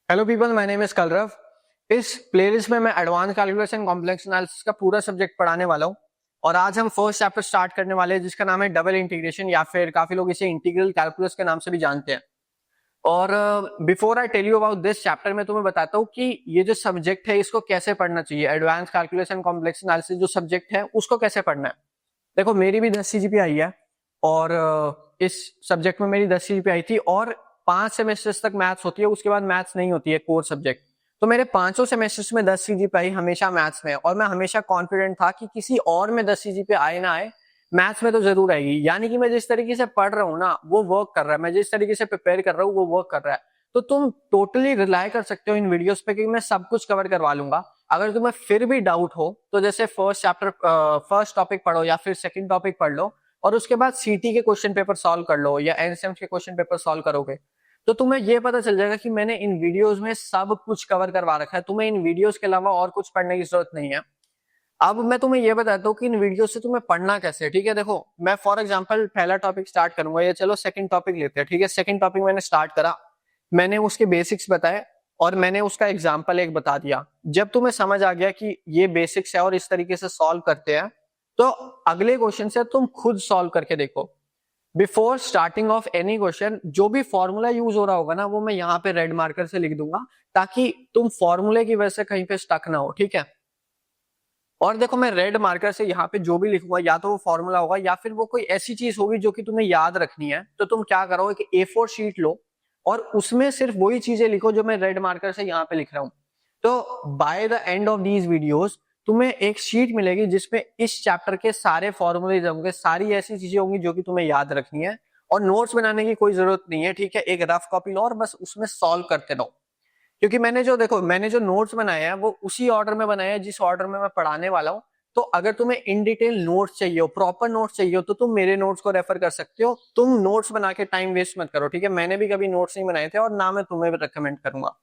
Hello people, my name is कलरव। इस playlist में मैं advance calculus and complex analysis का पूरा सब्जेक्ट पढ़ाने वाला हूँ। और आज हम फर्स्ट चैप्टर स्टार्ट करने वाले हैं जिसका नाम है डबल इंटीग्रेशन, या फिर काफी लोग इसे इंटीग्रल कैलकुलस के नाम से भी जानते हैं। और before I tell you about this chapter, मैं तुम्हें बताता हूँ कि ये जो सब्जेक्ट है इसको कैसे पढ़ना चाहिए। Advance calculus and complex analysis जो सब्जेक्ट है उसको कैसे पढ़ना है। देखो, मेरी भी 10 CGPA आई है और इस सब्जेक्ट में मेरी 10 CGPA आई थी, और 5 सेमेस्टर्स तक मैथ्स होती है, उसके बाद मैथ्स नहीं होती है कोर सब्जेक्ट। तो मेरे पांचों सेमेस्टर्स में 10 CGPA आई हमेशा मैथ्स में, और मैं हमेशा कॉन्फिडेंट था कि किसी और में 10 CGPA आए ना आए, मैथ्स में तो जरूर आएगी। यानी कि मैं जिस तरीके से पढ़ रहा हूँ ना वो वर्क कर रहा है, मैं जिस तरीके से प्रिपेयर कर रहा हूँ वो वर्क कर रहा है। तो तुम टोटली रिलाय कर सकते हो इन वीडियोस पे कि मैं सब कुछ कवर करवा लूंगा। अगर तुम्हें फिर भी डाउट हो तो जैसे फर्स्ट टॉपिक पढ़ो या फिर सेकंड टॉपिक पढ़ लो, और उसके बाद सीटी के क्वेश्चन पेपर सॉल्व कर लो या एनसेम्स के क्वेश्चन पेपर सॉल्व करोगे तो तुम्हें ये पता चल जाएगा कि मैंने इन वीडियोस में सब कुछ कवर करवा रखा है। तुम्हें इन वीडियोस के अलावा और कुछ पढ़ने की जरूरत नहीं है। अब मैं तुम्हें ये बताता हूँ कि इन वीडियो से तुम्हें पढ़ना कैसे है। ठीक है, देखो मैं फॉर एग्जांपल पहला टॉपिक स्टार्ट करूंगा, या चलो सेकंड टॉपिक लेते हैं। ठीक है, सेकंड टॉपिक मैंने स्टार्ट करा, मैंने उसके बेसिक्स बताए और मैंने उसका एग्जाम्पल एक बता दिया। जब तुम्हें समझ आ गया कि ये बेसिक्स है और इस तरीके से सॉल्व करते हैं, तो अगले क्वेश्चन से तुम खुद सॉल्व करके देखो। Before starting of any question जो भी फॉर्मूला यूज हो रहा होगा ना वो मैं यहाँ पे रेड मार्कर से लिख दूंगा, ताकि तुम फॉर्मूले की वजह से कहीं पे स्टक ना हो। ठीक है, और देखो मैं रेड मार्कर से यहाँ पे जो भी लिखूंगा या तो वो फॉर्मूला होगा या फिर वो कोई ऐसी चीज होगी जो कि तुम्हें याद रखनी है। तो तुम क्या करो, एक A4 शीट लो और उसमें सिर्फ वही चीजें लिखो जो मैं रेड मार्कर से यहाँ पे लिख रहा हूँ। तो by the end of these videos तुम्हें एक शीट मिलेगी जिसमें इस चैप्टर के सारे फॉर्मूले होंगे, सारी ऐसी चीजें होंगी जो कि तुम्हें याद रखनी है, और नोट्स बनाने की कोई जरूरत नहीं है। ठीक है, एक रफ कॉपी लो और बस उसमें सॉल्व करते रहो। क्योंकि मैंने जो नोट्स बनाए हैं वो उसी ऑर्डर में बनाए हैं जिस ऑर्डर में मैं पढ़ाने वाला हूँ। तो अगर तुम्हें इन डिटेल नोट्स चाहिए हो, प्रॉपर नोट्स चाहिए हो, तो तुम मेरे नोट्स को रेफर कर सकते हो। तुम नोट्स बना के टाइम वेस्ट मत करो। ठीक है, मैंने भी कभी नोट्स नहीं बनाए थे और ना मैं तुम्हें भी रिकमेंड करूंगा।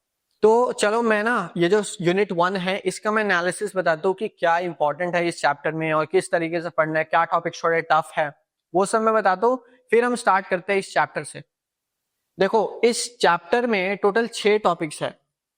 तो चलो मैं ना ये जो यूनिट 1 है इसका मैं एनालिसिस बताता हूँ कि क्या इंपॉर्टेंट है इस चैप्टर में और किस तरीके से पढ़ना है, क्या टॉपिक थोड़े टफ है, वो सब मैं बताता हूँ। फिर हम स्टार्ट करते हैं इस चैप्टर से। देखो इस चैप्टर में टोटल 6 टॉपिक्स है।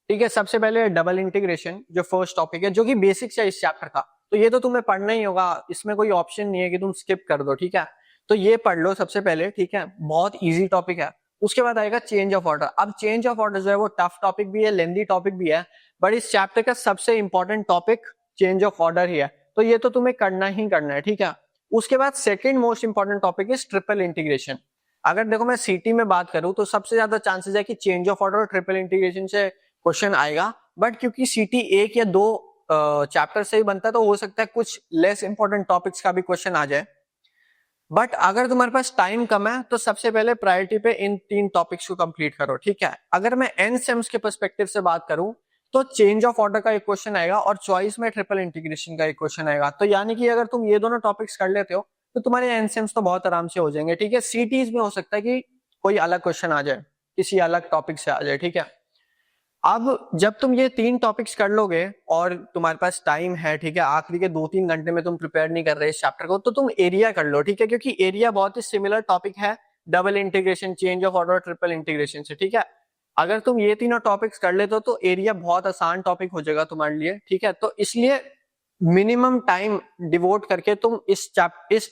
ठीक है, सबसे पहले डबल इंटीग्रेशन जो फर्स्ट टॉपिक है, जो कि बेसिक्स है इस चैप्टर का। तो ये तो तुम्हें पढ़ना ही होगा, इसमें कोई ऑप्शन नहीं है कि तुम स्किप कर दो। ठीक है, तो ये पढ़ लो सबसे पहले। ठीक है, बहुत इजी टॉपिक है। उसके बाद आएगा चेंज ऑफ ऑर्डर। अब चेंज ऑफ ऑर्डर जो है वो टफ टॉपिक भी है, लेंदी टॉपिक भी है, बट इस चैप्टर का सबसे important topic change of order ही है। तो ये तो तुम्हें करना ही करना है। ठीक है, उसके बाद second most important topic is triple integration. अगर देखो मैं सीटी में बात करूं तो सबसे ज्यादा चांसेस है कि चेंज ऑफ ऑर्डर और ट्रिपल इंटीग्रेशन से क्वेश्चन आएगा, बट क्योंकि सीटी 1 या 2 चैप्टर से ही बनता है तो हो सकता है कुछ लेस इंपॉर्टेंट टॉपिक्स का भी क्वेश्चन आ जाए। बट अगर तुम्हारे पास टाइम कम है तो सबसे पहले प्रायोरिटी पे इन 3 टॉपिक्स को कंप्लीट करो। ठीक है, अगर मैं एन सेम्स के पर्सपेक्टिव से बात करूं तो चेंज ऑफ ऑर्डर का एक क्वेश्चन आएगा और चॉइस में ट्रिपल इंटीग्रेशन का एक क्वेश्चन आएगा। तो यानी कि अगर तुम ये दोनों टॉपिक्स कर लेते हो तो तुम्हारे एनसेम्स तो बहुत आराम से हो जाएंगे। ठीक है, सीटीज में हो सकता है कि कोई अलग क्वेश्चन आ जाए, किसी अलग टॉपिक से आ जाए। ठीक है, अब जब तुम ये 3 टॉपिक्स कर लोगे और तुम्हारे पास टाइम है, ठीक है, आखिरी के 2-3 घंटे में तुम प्रिपेयर नहीं कर रहे इस चैप्टर को, तो तुम एरिया कर लो। ठीक है, क्योंकि एरिया बहुत ही सिमिलर टॉपिक है double integration, change of order, triple integration से। ठीक है, अगर तुम ये तीनों टॉपिक्स कर लेते हो तो एरिया बहुत आसान टॉपिक हो जाएगा तुम्हारे लिए। ठीक है, तो इसलिए मिनिमम टाइम डिवोट करके तुम इस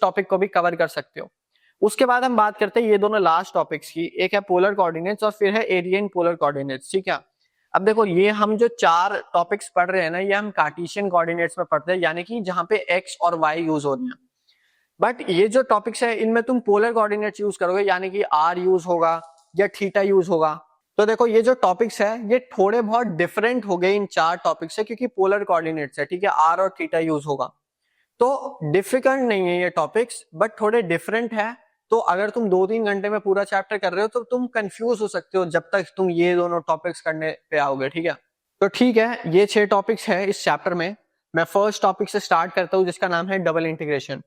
टॉपिक को भी कवर कर सकते हो। उसके बाद हम बात करते हैं ये दोनों लास्ट टॉपिक्स की, एक है पोलर कोऑर्डिनेट्स और फिर है एरिया इन पोलर कोऑर्डिनेट्स। ठीक है, अब देखो ये हम जो 4 टॉपिक्स पढ़ रहे हैं ना, ये हम कार्टेशियन कोऑर्डिनेट्स में पढ़ते हैं, यानी कि जहां पे एक्स और वाई यूज हो रहे हैं। बट ये जो टॉपिक्स है इनमें तुम पोलर कोऑर्डिनेट्स यूज करोगे, यानी कि आर यूज होगा या थीटा यूज होगा। तो देखो ये जो टॉपिक्स है ये थोड़े बहुत डिफरेंट हो गए इन 4 टॉपिक से, क्योंकि पोलर कोऑर्डिनेट्स है। ठीक है, आर और थीटा यूज होगा, तो डिफिकल्ट नहीं है ये टॉपिक्स, बट थोड़े डिफरेंट है। तो अगर तुम 2-3 घंटे में पूरा चैप्टर कर रहे हो तो तुम कंफ्यूज हो सकते हो जब तक तुम ये दोनों टॉपिक्स करने पे आओगे। ठीक है, तो ठीक है, ये 6 टॉपिक्स है इस चैप्टर में। मैं फर्स्ट टॉपिक से स्टार्ट करता हूँ जिसका नाम है डबल इंटीग्रेशन।